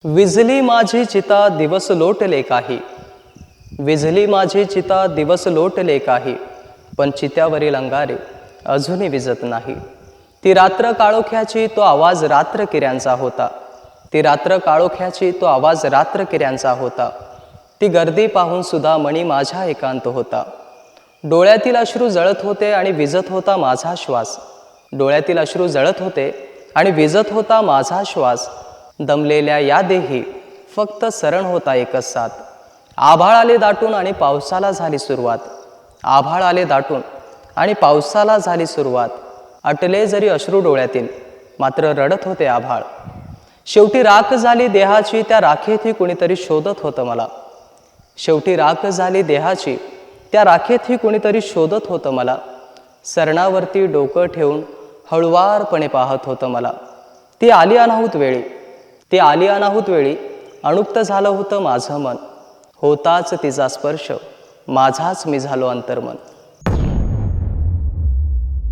विझली माझी चिता दिवस लोटले काही, विझली माझी चिता दिवस लोटले काही, पण चित्यावरील अंगारे अजूनही विझत नाही. ती रात्र काळोख्याची तो आवाज रात्र किऱ्यांचा होता, ती रात्र काळोख्याची तो आवाज रात्र किऱ्यांचा होता. ती गर्दी पाहून सुद्धा मणी माझा एकांत होता. डोळ्यातील अश्रू जळत होते आणि विझत होता माझा श्वास, डोळ्यातील अश्रू जळत होते आणि विझत होता माझा श्वास. दमलेल्या या देही फक्त सरण होता एकच साथ. आभाळ आले दाटून आणि पावसाला झाली सुरुवात, आभाळ आले दाटून आणि पावसाला झाली सुरुवात. अटले जरी अश्रू डोळ्यातील, मात्र रडत होते आभाळ. शेवटी राख झाली देहाची, त्या राखेतही कुणीतरी शोधत होतं मला. शेवटी राख झाली देहाची, त्या राखेतही कुणीतरी शोधत होतं मला. सरणावरती डोकं ठेवून हळुवारपणे पाहत होतं मला. ती आली अनाहूत वेळी, ती आली अनाहूत वेळी, अणुक्त झालं होतं माझं मन. होताच तिचा स्पर्श, माझाच मी झालो अंतर्मन.